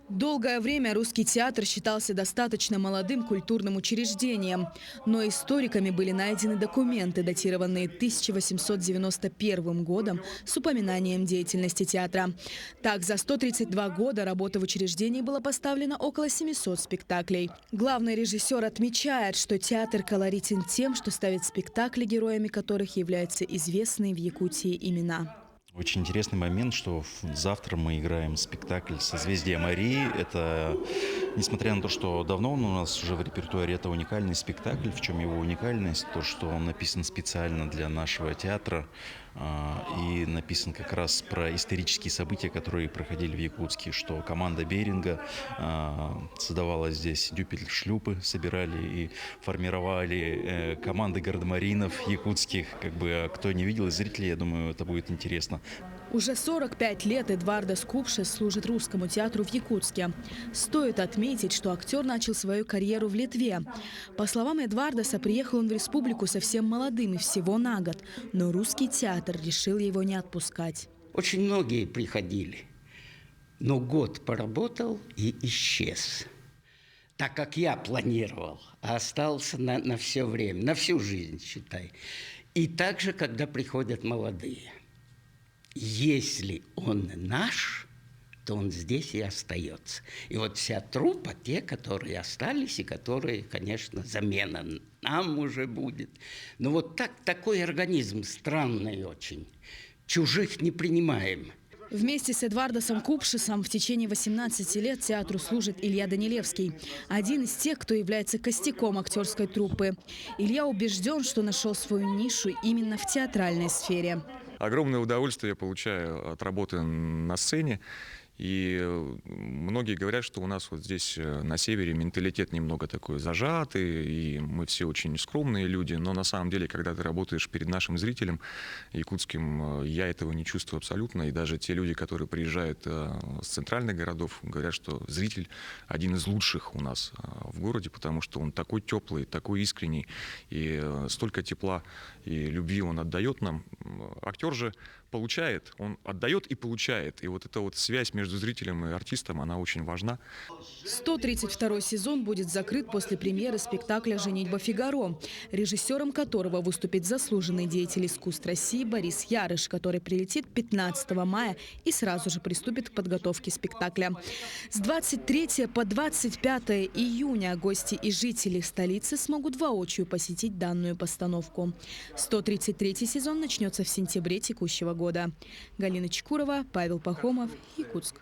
Долгое время русский театр считался достаточно молодым культурным учреждением, но историками были найдены документы, датированные 1891 годом с упоминанием деятельности театра. Так, за 132 года работы в учреждении было поставлено около 700 спектаклей. Главный режиссер отмечает, что театр колоритен тем, что ставит спектакли, героями которых являются известные в Якутии имена. Очень интересный момент, что завтра мы играем спектакль «Созвездие Марии». Это, несмотря на то, что давно он у нас уже в репертуаре, это уникальный спектакль. В чем его уникальность? То, что он написан специально для нашего театра и написан как раз про исторические события, которые проходили в Якутске, что команда Беринга создавала здесь дюпель-шлюпы, собирали и формировали команды гардемаринов якутских. Кто не видел из зрителей, я думаю, это будет интересно. Уже 45 лет Эдвардас Купшис служит русскому театру в Якутске. Стоит отметить, что актер начал свою карьеру в Литве. По словам Эдвардаса, приехал он в республику совсем молодым и всего на год. Но русский театр решил его не отпускать. Очень многие приходили, но год поработал и исчез. Так как я планировал, а остался на все время, на всю жизнь, считай. И также, когда приходят молодые. Если он наш, то он здесь и остается. И вот вся труппа, те, которые остались, и которые, конечно, замена нам уже будет. Но вот такой организм странный очень. Чужих не принимаем. Вместе с Эдвардасом Купшисом в течение 18 лет театру служит Илья Данилевский. Один из тех, кто является костяком актерской труппы. Илья убежден, что нашел свою нишу именно в театральной сфере. Огромное удовольствие я получаю от работы на сцене. И многие говорят, что у нас вот здесь на севере менталитет немного такой зажатый, и мы все очень скромные люди, но на самом деле, когда ты работаешь перед нашим зрителем якутским, я этого не чувствую абсолютно, и даже те люди, которые приезжают с центральных городов, говорят, что зритель один из лучших у нас в городе, потому что он такой теплый, такой искренний, и столько тепла и любви он отдает нам. Актер же получает, он отдает и получает, и вот эта вот связь между зрителем и артистом, она очень важна. 132-й сезон будет закрыт после премьеры спектакля «Женитьба Фигаро», режиссером которого выступит заслуженный деятель искусств России Борис Ярыш, который прилетит 15 мая и сразу же приступит к подготовке спектакля. С 23 по 25 июня гости и жители столицы смогут воочию посетить данную постановку. 133-й сезон начнется в сентябре текущего года. Галина Чекурова, Павел Пахомов, Якутск.